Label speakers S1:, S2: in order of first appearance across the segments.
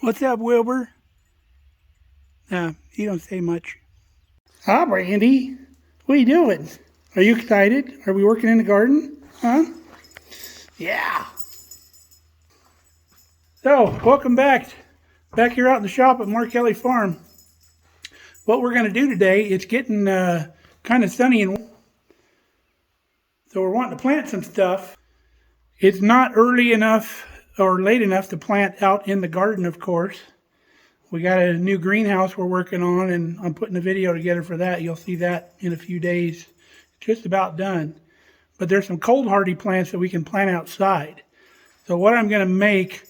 S1: What's up, Wilbur? You don't say much. Hi, Brandy. What are you doing? Are you excited? Are we working in the garden? Huh? Yeah. So, welcome back. Back here out in the shop at Mark Kelly Farm. What we're going to do today, it's getting kind of sunny, and so we're wanting to plant some stuff. It's not early enough or late enough to plant out in the garden, of course. We got a new greenhouse we're working on, and I'm putting a video together for that. You'll see that in a few days. Just about done. But there's some cold hardy plants that we can plant outside. So what I'm going to make,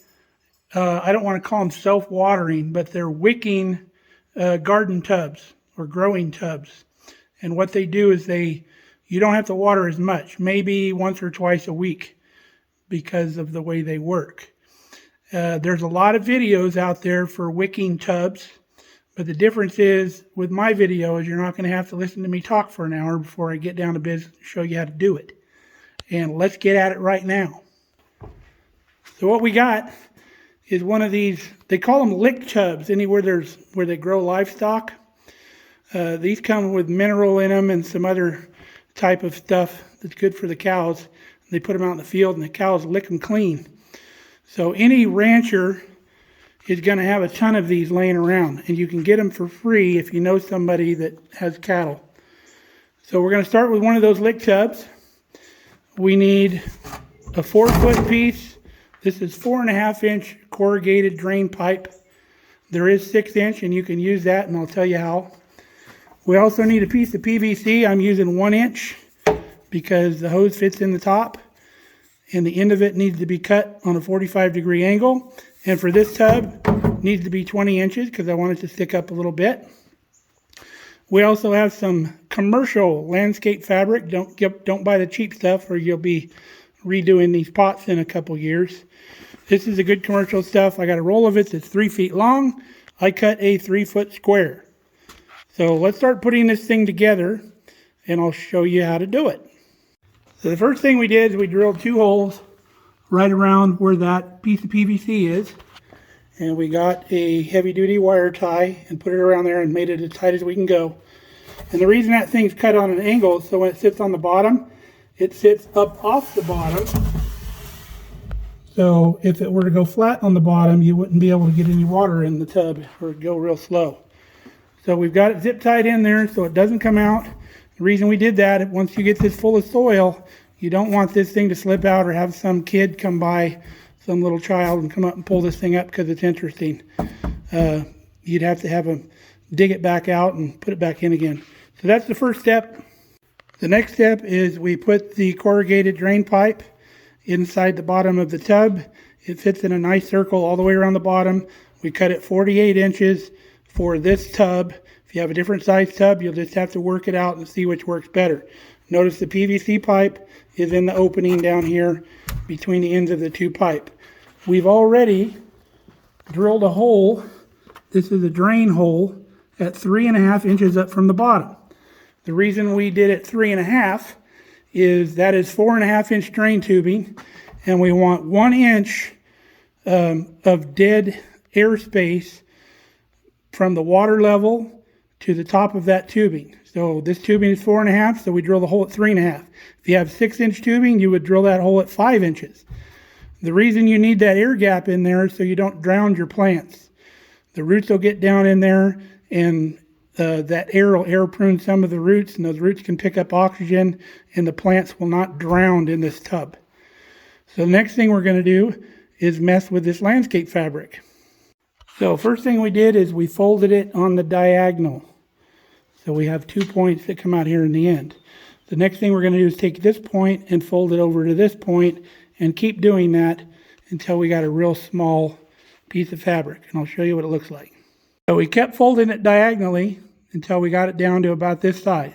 S1: I don't want to call them self-watering, but they're wicking garden tubs or growing tubs. And what they do is you don't have to water as much, maybe once or twice a week because of the way they work. There's a lot of videos out there for wicking tubs, but the difference is with my video is you're not going to have to listen to me talk for an hour before I get down to business and show you how to do it. And let's get at it right now. So what we got is one of these, they call them lick tubs anywhere where they grow livestock. These come with mineral in them and some other type of stuff that's good for the cows. They put them out in the field and the cows lick them clean. So any rancher is going to have a ton of these laying around, and you can get them for free if you know somebody that has cattle. So we're going to start with one of those lick tubs. We need a 4-foot piece. This is 4.5-inch corrugated drain pipe. There is 6-inch, and you can use that, and I'll tell you how. We also need a piece of PVC. I'm using 1-inch because the hose fits in the top, and the end of it needs to be cut on a 45-degree angle. And for this tub, it needs to be 20 inches because I want it to stick up a little bit. We also have some commercial landscape fabric. Don't buy the cheap stuff or you'll be redoing these pots in a couple years. This is a good commercial stuff. I got a roll of it that's 3 feet long. I cut a 3-foot square. So let's start putting this thing together and I'll show you how to do it. So the first thing we did is we drilled 2 holes right around where that piece of PVC is. And we got a heavy-duty wire tie and put it around there and made it as tight as we can go. And the reason that thing's cut on an angle is so when it sits on the bottom, it sits up off the bottom. So if it were to go flat on the bottom, you wouldn't be able to get any water in the tub or it'd go real slow. So we've got it zip tied in there so it doesn't come out. The reason we did that, once you get this full of soil, you don't want this thing to slip out or have some kid come by, some little child, and come up and pull this thing up because it's interesting. You'd have to have them dig it back out and put it back in again. So that's the first step. The next step is we put the corrugated drain pipe inside the bottom of the tub. It fits in a nice circle all the way around the bottom. We cut it 48 inches for this tub. If you have a different size tub, you'll just have to work it out and see which works better. Notice the PVC pipe is in the opening down here between the ends of the 2 pipe. We've already drilled a hole. This is a drain hole at 3.5 inches up from the bottom. The reason we did it 3.5 is that is 4.5-inch drain tubing, and we want 1 inch of dead airspace from the water level to the top of that tubing. So this tubing is 4.5, so we drill the hole at 3.5. If you have 6-inch tubing, you would drill that hole at 5 inches. The reason you need that air gap in there is so you don't drown your plants. The roots will get down in there, and that air will air prune some of the roots, and those roots can pick up oxygen, and the plants will not drown in this tub. So the next thing we're going to do is mess with this landscape fabric. So first thing we did is we folded it on the diagonal. So we have 2 points that come out here in the end. The next thing we're going to do is take this point and fold it over to this point and keep doing that until we got a real small piece of fabric. And I'll show you what it looks like. So we kept folding it diagonally until we got it down to about this size.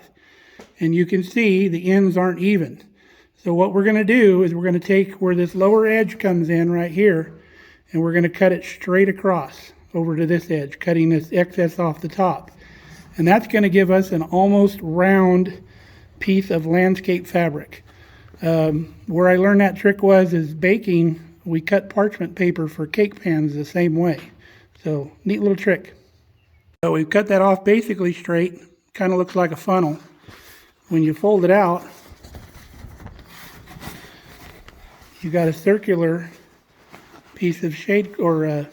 S1: And you can see the ends aren't even. So what we're going to do is we're going to take where this lower edge comes in right here, and we're going to cut it straight across over to this edge, cutting this excess off the top. And that's going to give us an almost round piece of landscape fabric. Where I learned that trick is baking. We cut parchment paper for cake pans the same way. So neat little trick. So we've cut that off basically straight. Kind of looks like a funnel. When you fold it out, you got a circular piece of shade or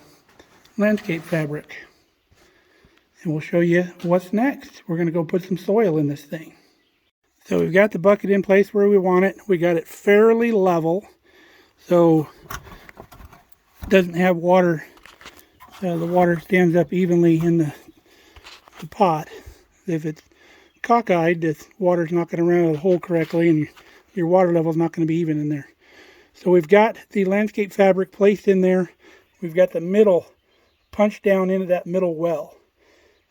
S1: landscape fabric. And we'll show you what's next. We're going to go put some soil in this thing. So we've got the bucket in place where we want it. We got it fairly level, so it doesn't have water. The water stands up evenly in the pot. If it's cockeyed, the water's not going to run out of the hole correctly, and your water level is not going to be even in there. So we've got the landscape fabric placed in there. We've got the middle punched down into that middle well.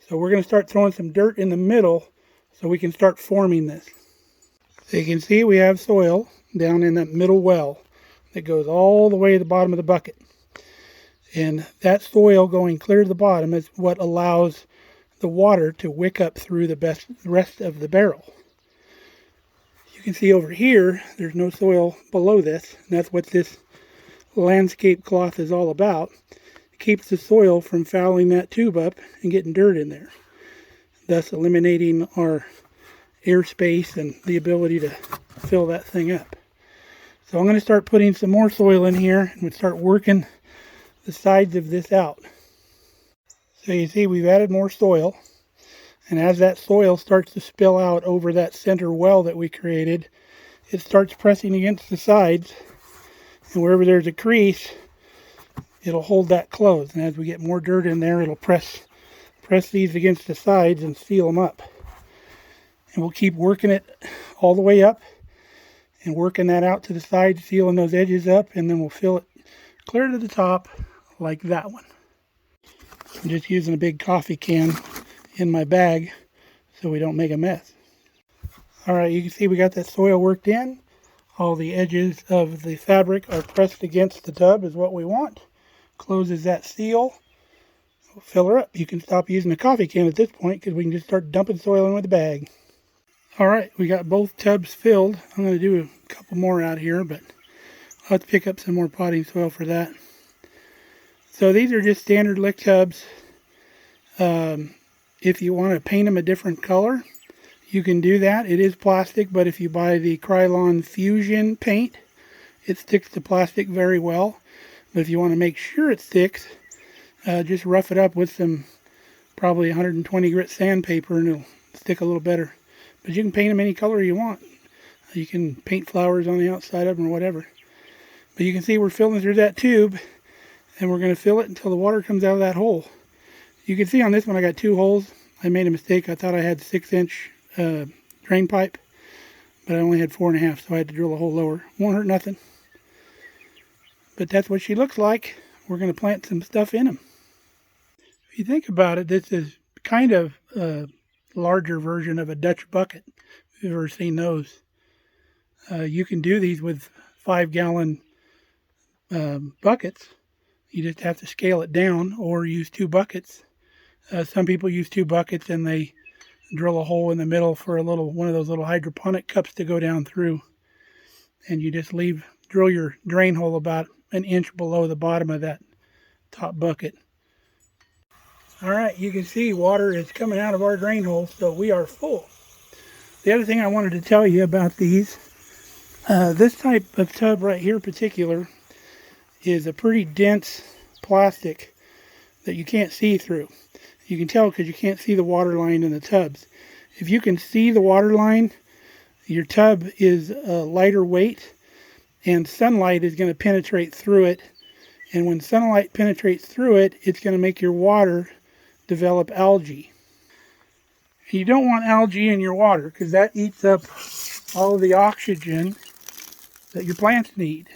S1: So we're going to start throwing some dirt in the middle so we can start forming this. So you can see we have soil down in that middle well that goes all the way to the bottom of the bucket. And that soil going clear to the bottom is what allows the water to wick up through the rest of the barrel. You can see over here, there's no soil below this. And that's what this landscape cloth is all about. It keeps the soil from fouling that tube up and getting dirt in there, thus eliminating our airspace and the ability to fill that thing up. So I'm going to start putting some more soil in here and we'll start working the sides of this out. So you see we've added more soil, and as that soil starts to spill out over that center well that we created, it starts pressing against the sides, and wherever there's a crease, it'll hold that closed. And as we get more dirt in there, it'll press these against the sides and seal them up. And we'll keep working it all the way up and working that out to the sides, sealing those edges up, and then we'll fill it clear to the top like that one. I'm just using a big coffee can in my bag so we don't make a mess. Alright, you can see we got that soil worked in. All the edges of the fabric are pressed against the tub is what we want. Closes that seal. We'll fill her up. You can stop using a coffee can at this point because we can just start dumping soil in with the bag. Alright, we got both tubs filled. I'm going to do a couple more out here, but I'll have to pick up some more potting soil for that. So these are just standard lick tubs. If you want to paint them a different color, you can do that. It is plastic, but if you buy the Krylon Fusion paint, it sticks to plastic very well. But if you want to make sure it sticks, just rough it up with some probably 120 grit sandpaper and it'll stick a little better. But you can paint them any color you want. You can paint flowers on the outside of them or whatever. But you can see we're filling through that tube, and we're going to fill it until the water comes out of that hole. You can see on this one I got 2 holes. I made a mistake. I thought I had 6-inch drain pipe, but I only had 4.5, so I had to drill a hole lower. Won't hurt nothing. But that's what she looks like. We're going to plant some stuff in them. If you think about it, this is kind of a larger version of a Dutch bucket. If you've ever seen those. You can do these with 5-gallon buckets. You just have to scale it down or use 2 buckets. Some people use 2 buckets and they drill a hole in the middle for one of those little hydroponic cups to go down through. And you just drill your drain hole about 1 inch below the bottom of that top bucket. Alright, you can see water is coming out of our drain hole, so we are full. The other thing I wanted to tell you about these, this type of tub right here in particular is a pretty dense plastic that you can't see through. You can tell because you can't see the water line in the tubs. If you can see the water line, your tub is lighter weight and sunlight is going to penetrate through it. And when sunlight penetrates through it, it's going to make your water develop algae. You don't want algae in your water because that eats up all of the oxygen that your plants need.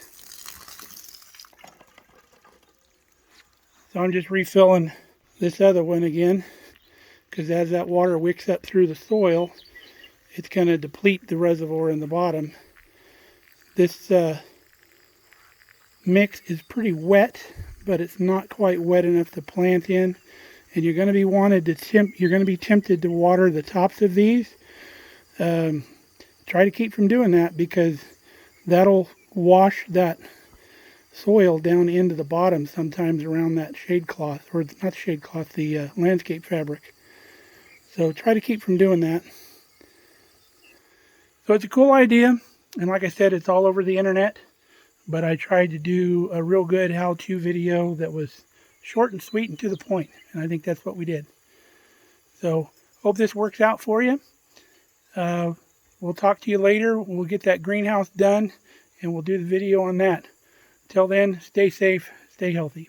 S1: So I'm just refilling this other one again because as that water wicks up through the soil, it's going to deplete the reservoir in the bottom. This mix is pretty wet, but it's not quite wet enough to plant in. And you're going to be tempted to water the tops of these. Try to keep from doing that because that'll wash that soil down into the bottom sometimes around that shade cloth, or not shade cloth, the landscape fabric. So try to keep from doing that. So it's a cool idea, and like I said, it's all over the internet, but I tried to do a real good how-to video that was short and sweet and to the point, and I think that's what we did. So hope this works out for you. We'll talk to you later. We'll get that greenhouse done, and we'll do the video on that. Till then, stay safe, stay healthy.